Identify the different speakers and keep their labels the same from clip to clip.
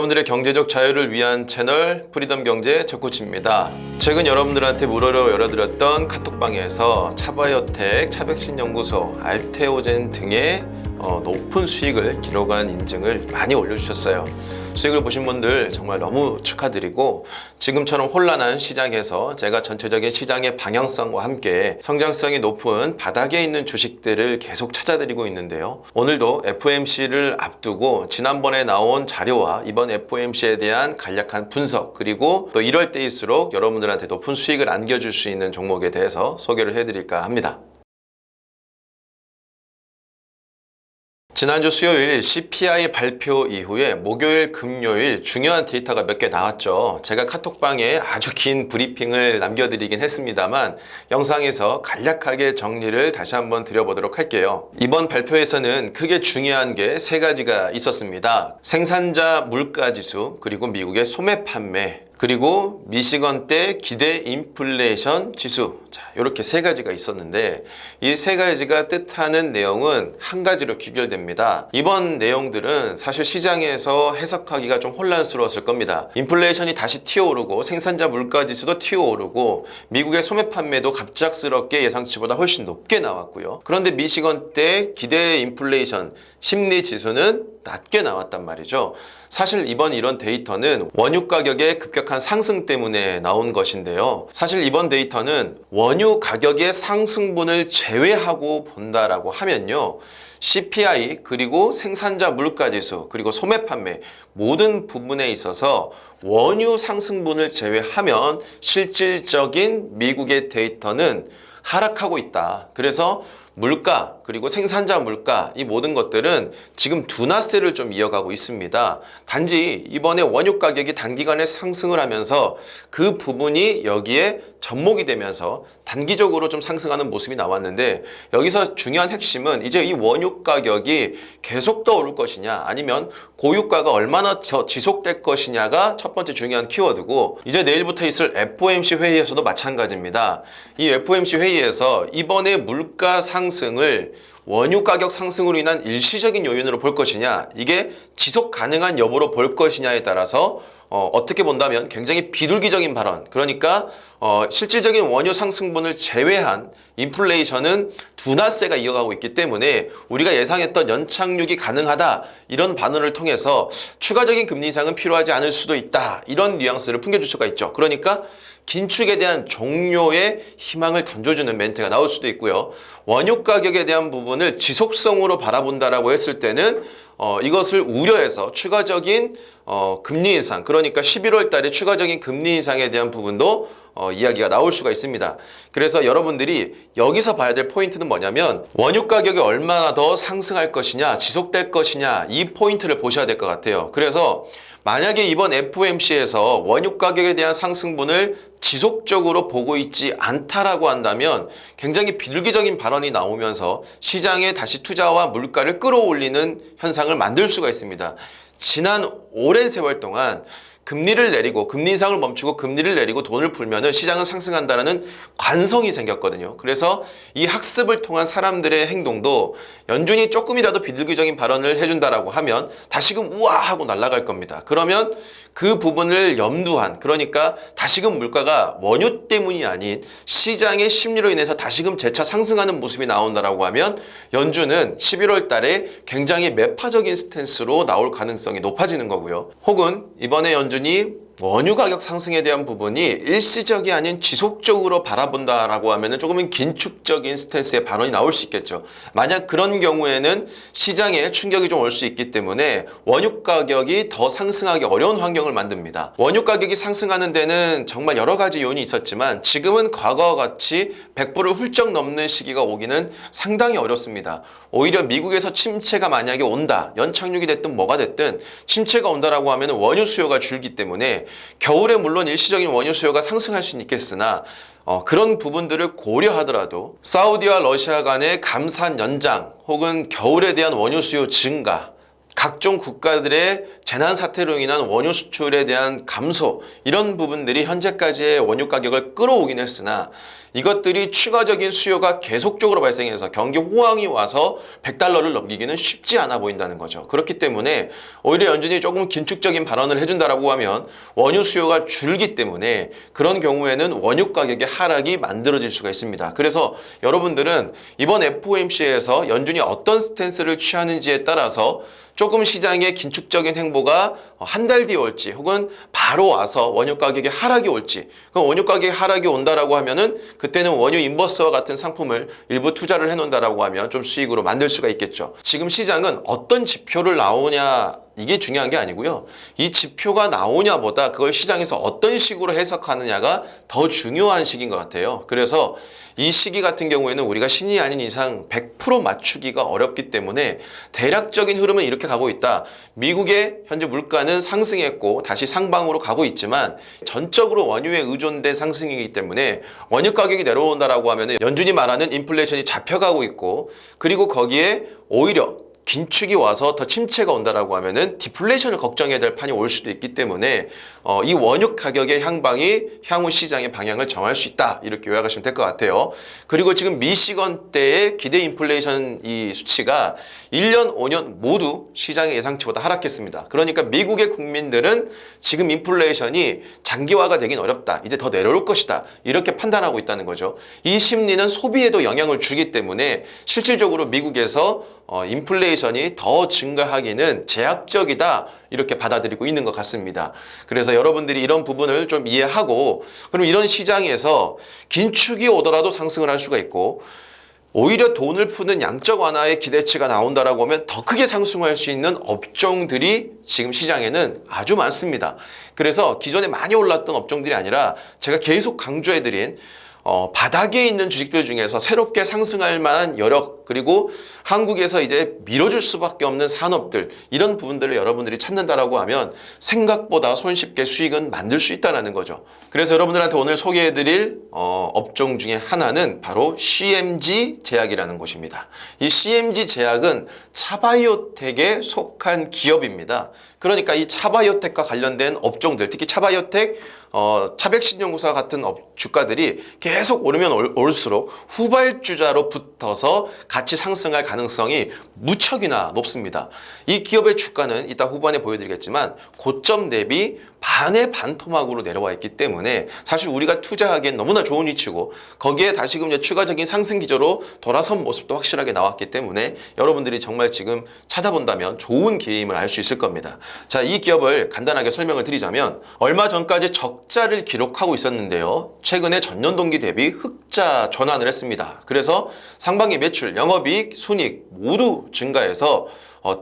Speaker 1: 여러분들의 경제적 자유를 위한 채널 프리덤 경제 척코치입니다. 최근 여러분들한테 무료로 열어드렸던 카톡방에서 차바이오텍, 차백신연구소, 알테오젠 등의 높은 수익을 기록한 인증을 많이 올려주셨어요. 수익을 보신 분들 정말 너무 축하드리고, 지금처럼 혼란한 시장에서 제가 전체적인 시장의 방향성과 함께 성장성이 높은 바닥에 있는 주식들을 계속 찾아드리고 있는데요. 오늘도 FOMC를 앞두고 지난번에 나온 자료와 이번 FOMC에 대한 간략한 분석, 그리고 또 이럴 때일수록 여러분들한테 높은 수익을 안겨줄 수 있는 종목에 대해서 소개를 해드릴까 합니다. 지난주 수요일 CPI 발표 이후에 목요일, 금요일 중요한 데이터가 몇 개 나왔죠. 제가 카톡방에 아주 긴 브리핑을 남겨드리긴 했습니다만 영상에서 간략하게 정리를 다시 한번 드려보도록 할게요. 이번 발표에서는 크게 중요한 게 세 가지가 있었습니다. 생산자 물가지수, 그리고 미국의 소매 판매, 그리고 미시건대 기대 인플레이션 지수. 자, 이렇게 세 가지가 있었는데 이 세 가지가 뜻하는 내용은 한 가지로 귀결됩니다. 이번 내용들은 사실 시장에서 해석하기가 좀 혼란스러웠을 겁니다. 인플레이션이 다시 튀어오르고 생산자 물가 지수도 튀어오르고 미국의 소매 판매도 갑작스럽게 예상치보다 훨씬 높게 나왔고요. 그런데 미시건대 기대 인플레이션 심리 지수는 낮게 나왔단 말이죠. 사실 이번 이런 데이터는 원유 가격의 급격한 상승 때문에 나온 것인데요. 사실 이번 데이터는 원유 가격의 상승분을 제외하고 본다라고 하면요, CPI, 그리고 생산자 물가지수, 그리고 소매 판매 모든 부분에 있어서 원유 상승분을 제외하면 실질적인 미국의 데이터는 하락하고 있다. 그래서 물가, 그리고 생산자 물가, 이 모든 것들은 지금 둔화세를 좀 이어가고 있습니다. 단지 이번에 원유 가격이 단기간에 상승을 하면서 그 부분이 여기에 접목이 되면서 단기적으로 좀 상승하는 모습이 나왔는데, 여기서 중요한 핵심은 이제 이 원유 가격이 계속 더 오를 것이냐, 아니면 고유가가 얼마나 더 지속될 것이냐가 첫 번째 중요한 키워드고, 이제 내일부터 있을 FOMC 회의에서도 마찬가지입니다. 이 FOMC 회의에서 이번에 물가 상승을 원유 가격 상승으로 인한 일시적인 요인으로 볼 것이냐, 이게 지속 가능한 여부로 볼 것이냐에 따라서 어떻게 본다면 굉장히 비둘기적인 발언, 그러니까 실질적인 원유 상승분을 제외한 인플레이션은 둔화세가 이어가고 있기 때문에 우리가 예상했던 연착륙이 가능하다, 이런 반응을 통해서 추가적인 금리 인상은 필요하지 않을 수도 있다, 이런 뉘앙스를 풍겨줄 수가 있죠. 그러니까 긴축에 대한 종료의 희망을 던져주는 멘트가 나올 수도 있고요. 원유 가격에 대한 부분을 지속성으로 바라본다라고 했을 때는 이것을 우려해서 추가적인 금리 인상, 그러니까 11월 달에 추가적인 금리 인상에 대한 부분도 이야기가 나올 수가 있습니다. 그래서 여러분들이 여기서 봐야 될 포인트는 뭐냐면, 원유 가격이 얼마나 더 상승할 것이냐, 지속될 것이냐, 이 포인트를 보셔야 될 것 같아요. 그래서 만약에 이번 FOMC에서 원유 가격에 대한 상승분을 지속적으로 보고 있지 않다라고 한다면 굉장히 비둘기적인 발언이 나오면서 시장에 다시 투자와 물가를 끌어올리는 현상을 만들 수가 있습니다. 지난 오랜 세월 동안 금리를 내리고 금리 인상을 멈추고 금리를 내리고 돈을 풀면은 시장은 상승한다는 관성이 생겼거든요. 그래서 이 학습을 통한 사람들의 행동도 연준이 조금이라도 비둘기적인 발언을 해준다라고 하면 다시금 우와 하고 날아갈 겁니다. 그러면 그 부분을 염두한, 그러니까 다시금 물가가 원유 때문이 아닌 시장의 심리로 인해서 다시금 재차 상승하는 모습이 나온다라고 하면 연준은 11월 달에 굉장히 매파적인 스탠스로 나올 가능성이 높아지는 거고요. 혹은 이번에 연준이 원유 가격 상승에 대한 부분이 일시적이 아닌 지속적으로 바라본다라고 하면은 조금은 긴축적인 스탠스의 발언이 나올 수 있겠죠. 만약 그런 경우에는 시장에 충격이 좀 올 수 있기 때문에 원유 가격이 더 상승하기 어려운 환경을 만듭니다. 원유 가격이 상승하는 데는 정말 여러 가지 요인이 있었지만 지금은 과거와 같이 100불을 훌쩍 넘는 시기가 오기는 상당히 어렵습니다. 오히려 미국에서 침체가 만약에 온다, 연착륙이 됐든 뭐가 됐든 침체가 온다라고 하면 원유 수요가 줄기 때문에 겨울에 물론 일시적인 원유 수요가 상승할 수는 있겠으나 그런 부분들을 고려하더라도 사우디와 러시아 간의 감산 연장, 혹은 겨울에 대한 원유 수요 증가, 각종 국가들의 재난 사태로 인한 원유 수출에 대한 감소, 이런 부분들이 현재까지의 원유 가격을 끌어오긴 했으나 이것들이 추가적인 수요가 계속적으로 발생해서 경기 호황이 와서 100달러를 넘기기는 쉽지 않아 보인다는 거죠. 그렇기 때문에 오히려 연준이 조금 긴축적인 발언을 해준다라고 하면 원유 수요가 줄기 때문에 그런 경우에는 원유 가격의 하락이 만들어질 수가 있습니다. 그래서 여러분들은 이번 FOMC에서 연준이 어떤 스탠스를 취하는지에 따라서 조금 시장의 긴축적인 행보가 한 달 뒤에 올지 혹은 바로 와서 원유 가격의 하락이 올지, 그럼 원유 가격의 하락이 온다라고 하면은 그때는 원유 인버스와 같은 상품을 일부 투자를 해놓는다라고 하면 좀 수익으로 만들 수가 있겠죠. 지금 시장은 어떤 지표를 나오냐 이게 중요한 게 아니고요. 이 지표가 나오냐보다 그걸 시장에서 어떤 식으로 해석하느냐가 더 중요한 시기인 것 같아요. 그래서 이 시기 같은 경우에는 우리가 신이 아닌 이상 100% 맞추기가 어렵기 때문에 대략적인 흐름은 이렇게 가고 있다. 미국의 현재 물가는 상승했고 다시 상방으로 가고 있지만 전적으로 원유에 의존된 상승이기 때문에 원유 가격이 내려온다라고 하면 연준이 말하는 인플레이션이 잡혀가고 있고, 그리고 거기에 오히려 긴축이 와서 더 침체가 온다라고 하면은 디플레이션을 걱정해야 될 판이 올 수도 있기 때문에 이 원유 가격의 향방이 향후 시장의 방향을 정할 수 있다, 이렇게 요약하시면 될 것 같아요. 그리고 지금 미시건대의 기대 인플레이션 이 수치가 1년, 5년 모두 시장의 예상치보다 하락했습니다. 그러니까 미국의 국민들은 지금 인플레이션이 장기화가 되긴 어렵다, 이제 더 내려올 것이다, 이렇게 판단하고 있다는 거죠. 이 심리는 소비에도 영향을 주기 때문에 실질적으로 미국에서 인플레이션이 더 증가하기는 제약적이다, 이렇게 받아들이고 있는 것 같습니다. 그래서 여러분들이 이런 부분을 좀 이해하고, 그럼 이런 시장에서 긴축이 오더라도 상승을 할 수가 있고, 오히려 돈을 푸는 양적 완화의 기대치가 나온다라고 하면 더 크게 상승할 수 있는 업종들이 지금 시장에는 아주 많습니다. 그래서 기존에 많이 올랐던 업종들이 아니라 제가 계속 강조해드린 바닥에 있는 주식들 중에서 새롭게 상승할 만한 여력, 그리고 한국에서 이제 밀어줄 수밖에 없는 산업들, 이런 부분들을 여러분들이 찾는다라고 하면 생각보다 손쉽게 수익은 만들 수 있다는 거죠. 그래서 여러분들한테 오늘 소개해드릴 업종 중에 하나는 바로 CMG 제약이라는 곳입니다. 이 CMG 제약은 차바이오텍에 속한 기업입니다. 그러니까 이 차바이오텍과 관련된 업종들, 특히 차바이오텍, 차백신연구소와 같은 주가들이 계속 오르면 올수록 후발주자로 붙어서 같이 상승할 가능성이 무척이나 높습니다. 이 기업의 주가는 이따 후반에 보여드리겠지만 고점 대비 반의 반토막으로 내려와 있기 때문에 사실 우리가 투자하기엔 너무나 좋은 위치고, 거기에 다시금 이제 추가적인 상승 기조로 돌아선 모습도 확실하게 나왔기 때문에 여러분들이 정말 지금 찾아본다면 좋은 기회임을 알 수 있을 겁니다. 자, 이 기업을 간단하게 설명을 드리자면 얼마 전까지 적자를 기록하고 있었는데요. 최근에 전년 동기 대비 흑자 전환을 했습니다. 그래서 상반기 매출, 영업이익, 순이익 모두 증가해서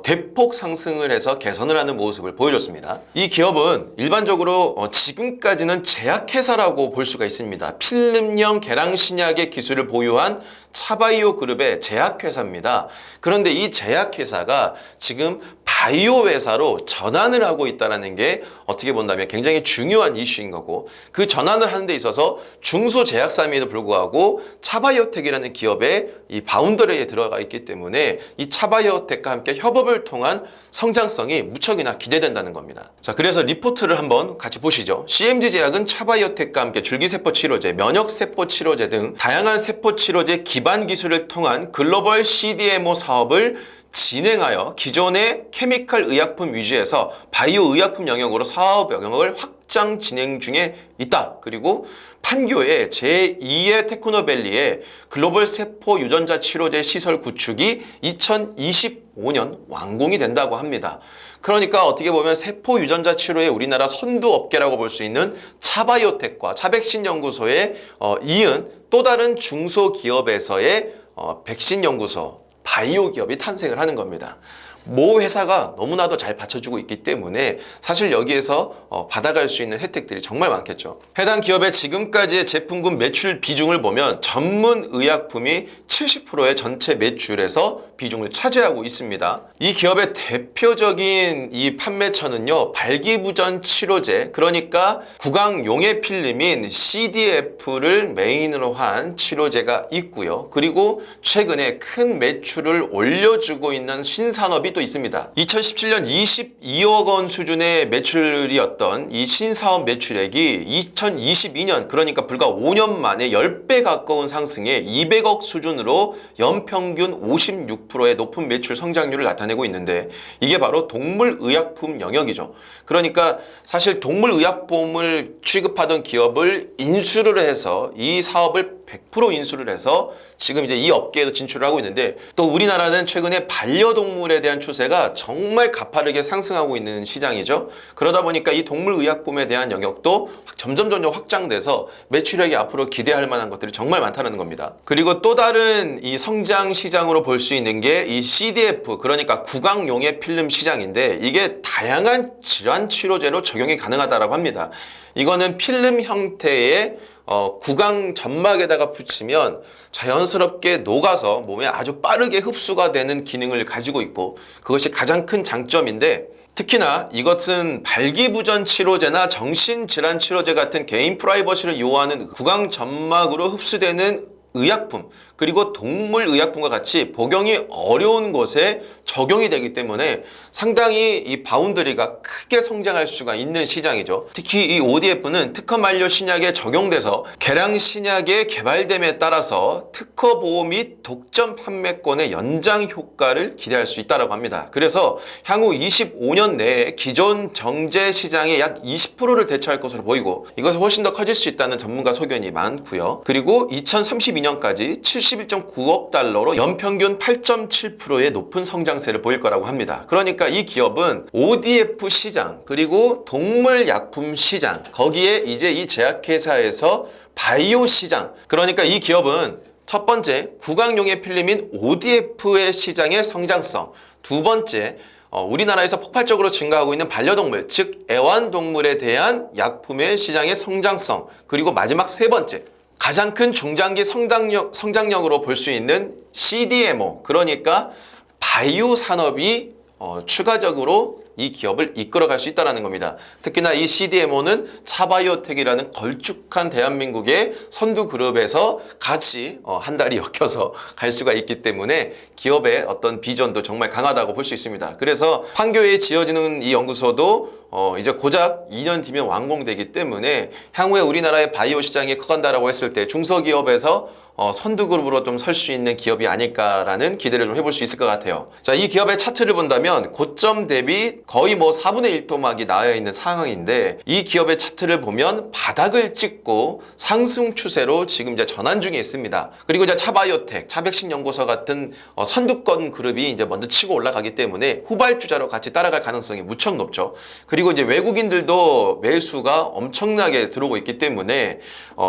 Speaker 1: 대폭 상승을 해서 개선을 하는 모습을 보여줬습니다. 이 기업은 일반적으로 지금까지는 제약회사라고 볼 수가 있습니다. 필름형 계량신약의 기술을 보유한 차바이오 그룹의 제약회사입니다. 그런데 이 제약회사가 지금 바이오 회사로 전환을 하고 있다는 게 어떻게 본다면 굉장히 중요한 이슈인 거고, 그 전환을 하는 데 있어서 중소제약사임에도 불구하고 차바이오텍이라는 기업의 이 바운더리에 들어가 있기 때문에 이 차바이오텍과 함께 협업을 통한 성장성이 무척이나 기대된다는 겁니다. 자, 그래서 리포트를 한번 같이 보시죠. CMG 제약은 차바이오텍과 함께 줄기세포 치료제, 면역세포 치료제 등 다양한 세포 치료제 기반 기술을 통한 글로벌 CDMO 사업을 진행하여 기존의 케미컬 의약품 위주에서 바이오 의약품 영역으로 사업 영역을 확장 진행 중에 있다. 그리고 판교의 제2의 테크노밸리에 글로벌 세포 유전자 치료제 시설 구축이 2025년 완공이 된다고 합니다. 그러니까 어떻게 보면 세포 유전자 치료의 우리나라 선두 업계라고 볼 수 있는 차바이오텍과 차백신 연구소에 이은 또 다른 중소기업에서의 백신 연구소, 바이오 기업이 탄생을 하는 겁니다. 모 회사가 너무나도 잘 받쳐주고 있기 때문에 사실 여기에서 받아갈 수 있는 혜택들이 정말 많겠죠. 해당 기업의 지금까지의 제품군 매출 비중을 보면 전문 의약품이 70%의 전체 매출에서 비중을 차지하고 있습니다. 이 기업의 대표적인 이 판매처는요, 발기부전 치료제, 그러니까 구강용해 필름인 CDF를 메인으로 한 치료제가 있고요. 그리고 최근에 큰 매출을 올려주고 있는 신산업이 또 있습니다. 2017년 22억 원 수준의 매출이었던 이 신사업 매출액이 2022년, 그러니까 불과 5년 만에 10배 가까운 상승에 200억 수준으로 연평균 56%의 높은 매출 성장률을 나타내고 있는데, 이게 바로 동물의약품 영역이죠. 그러니까 사실 동물의약품을 취급하던 기업을 인수를 해서 이 사업을 100% 인수를 해서 지금 이제 이 업계에도 진출을 하고 있는데, 또 우리나라는 최근에 반려동물에 대한 추세가 정말 가파르게 상승하고 있는 시장이죠. 그러다 보니까 이 동물의약품에 대한 영역도 점점 확장돼서 매출액이 앞으로 기대할 만한 것들이 정말 많다는 겁니다. 그리고 또 다른 이 성장 시장으로 볼 수 있는 게 이 CDF, 그러니까 구강용해 필름 시장인데, 이게 다양한 질환 치료제로 적용이 가능하다고 합니다. 이거는 필름 형태의 구강 점막에다가 붙이면 자연스럽게 녹아서 몸에 아주 빠르게 흡수가 되는 기능을 가지고 있고, 그것이 가장 큰 장점인데, 특히나 이것은 발기부전 치료제나 정신질환 치료제 같은 개인 프라이버시를 요하는 구강 점막으로 흡수되는 의약품, 그리고 동물의약품과 같이 복용이 어려운 곳에 적용이 되기 때문에 상당히 이 바운더리가 크게 성장할 수가 있는 시장이죠. 특히 이 ODF는 특허 만료 신약에 적용돼서 개량 신약의 개발됨에 따라서 특허 보호 및 독점 판매권의 연장 효과를 기대할 수 있다고 합니다. 그래서 향후 25년 내에 기존 정제 시장의 약 20%를 대체할 것으로 보이고, 이것이 훨씬 더 커질 수 있다는 전문가 소견이 많고요. 그리고 2032년까지 71.9억 달러로 연평균 8.7%의 높은 성장세를 보일 거라고 합니다. 그러니까 이 기업은 ODF 시장, 그리고 동물약품 시장, 거기에 이제 이 제약회사에서 바이오 시장, 그러니까 이 기업은 첫 번째 구강용해 필름인 ODF의 시장의 성장성, 두 번째 우리나라에서 폭발적으로 증가하고 있는 반려동물, 즉 애완동물에 대한 약품의 시장의 성장성, 그리고 마지막 세 번째 가장 큰 중장기 성장력으로 볼 수 있는 CDMO, 그러니까 바이오 산업이 추가적으로 이 기업을 이끌어갈 수 있다는 겁니다. 특히나 이 CDMO는 차바이오텍이라는 걸쭉한 대한민국의 선두그룹에서 같이 한 달이 엮여서 갈 수가 있기 때문에 기업의 어떤 비전도 정말 강하다고 볼 수 있습니다. 그래서 판교에 지어지는 이 연구소도 이제 고작 2년 뒤면 완공되기 때문에 향후에 우리나라의 바이오 시장이 커간다라고 했을 때 중소기업에서 선두그룹으로 좀 설 수 있는 기업이 아닐까라는 기대를 좀 해볼 수 있을 것 같아요. 자, 이 기업의 차트를 본다면 고점 대비 거의 뭐 4분의 1 토막이 나와 있는 상황인데, 이 기업의 차트를 보면 바닥을 찍고 상승 추세로 지금 이제 전환 중에 있습니다. 그리고 이제 차바이오텍, 차백신연구소 같은 선두권 그룹이 이제 먼저 치고 올라가기 때문에 후발주자로 같이 따라갈 가능성이 무척 높죠. 그리고 이제 외국인들도 매수가 엄청나게 들어오고 있기 때문에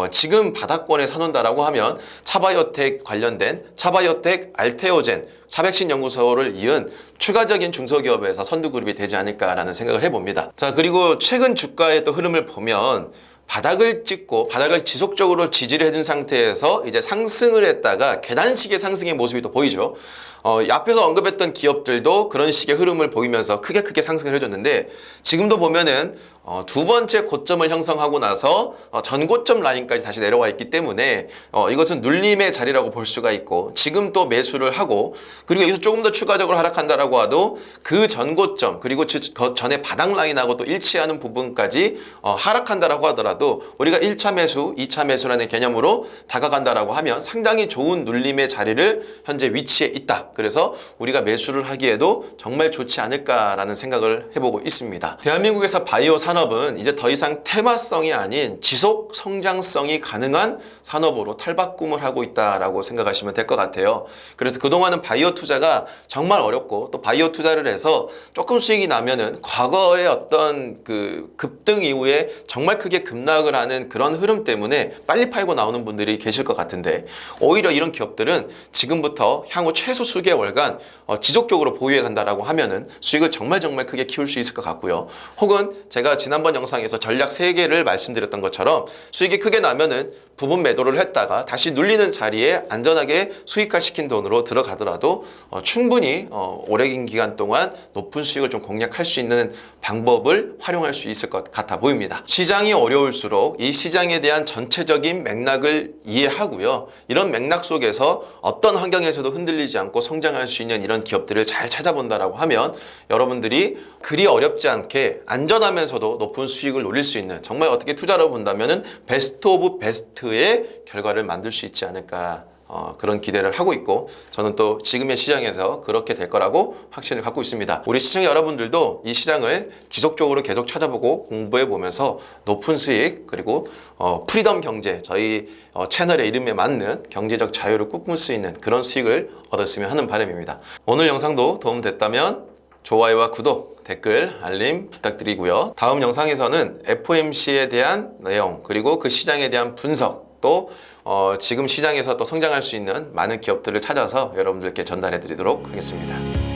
Speaker 1: 지금 바닥권에 사놓는다라고 하면 차바이오텍 관련된 차바이오텍, 알테오젠, 차백신연구소를 이은 추가적인 중소기업에서 선두그룹이 되지 않을까라는 생각을 해봅니다. 자, 그리고 최근 주가의 또 흐름을 보면 바닥을 찍고 바닥을 지속적으로 지지를 해준 상태에서 이제 상승을 했다가 계단식의 상승의 모습이 또 보이죠. 앞에서 언급했던 기업들도 그런 식의 흐름을 보이면서 크게 상승을 해줬는데, 지금도 보면은 두 번째 고점을 형성하고 나서 전고점 라인까지 다시 내려와 있기 때문에 이것은 눌림의 자리라고 볼 수가 있고, 지금 또 매수를 하고, 그리고 여기서 조금 더 추가적으로 하락한다라고 하도 그 전고점, 그리고 전에 바닥 라인하고 또 일치하는 부분까지 하락한다라고 하더라도 우리가 1차 매수, 2차 매수라는 개념으로 다가간다라고 하면 상당히 좋은 눌림의 자리를 현재 위치해 있다. 그래서 우리가 매수를 하기에도 정말 좋지 않을까라는 생각을 해보고 있습니다. 대한민국에서 바이오 산업은 이제 더 이상 테마성이 아닌 지속 성장성이 가능한 산업으로 탈바꿈을 하고 있다라고 생각하시면 될 것 같아요. 그래서 그동안은 바이오 투자가 정말 어렵고, 또 바이오 투자를 해서 조금 수익이 나면은 과거의 어떤 그 급등 이후에 정말 크게 급락을 하는 그런 흐름 때문에 빨리 팔고 나오는 분들이 계실 것 같은데, 오히려 이런 기업들은 지금부터 향후 최소 수개월간 지속적으로 보유해 간다라고 하면은 수익을 정말 크게 키울 수 있을 것 같고요. 혹은 제가 지난번 영상에서 전략 3개를 말씀드렸던 것처럼 수익이 크게 나면은 부분 매도를 했다가 다시 눌리는 자리에 안전하게 수익화시킨 돈으로 들어가더라도 충분히 오래 긴 기간 동안 높은 수익을 좀 공략할 수 있는 방법을 활용할 수 있을 것 같아 보입니다. 시장이 어려울수록 이 시장에 대한 전체적인 맥락을 이해하고요. 이런 맥락 속에서 어떤 환경에서도 흔들리지 않고 성장할 수 있는 이런 기업들을 잘 찾아본다라고 하면 여러분들이 그리 어렵지 않게 안전하면서도 높은 수익을 노릴 수 있는, 정말 어떻게 투자로 본다면은 베스트 오브 베스트의 결과를 만들 수 있지 않을까, 그런 기대를 하고 있고, 저는 또 지금의 시장에서 그렇게 될 거라고 확신을 갖고 있습니다. 우리 시청자 여러분들도 이 시장을 지속적으로 계속 찾아보고 공부해 보면서 높은 수익, 그리고 프리덤 경제, 저희 채널의 이름에 맞는 경제적 자유를 꿈꿀 수 있는 그런 수익을 얻었으면 하는 바람입니다. 오늘 영상도 도움됐다면 좋아요와 구독, 댓글, 알림 부탁드리고요. 다음 영상에서는 FOMC에 대한 내용, 그리고 그 시장에 대한 분석, 또 지금 시장에서 또 성장할 수 있는 많은 기업들을 찾아서 여러분들께 전달해 드리도록 하겠습니다.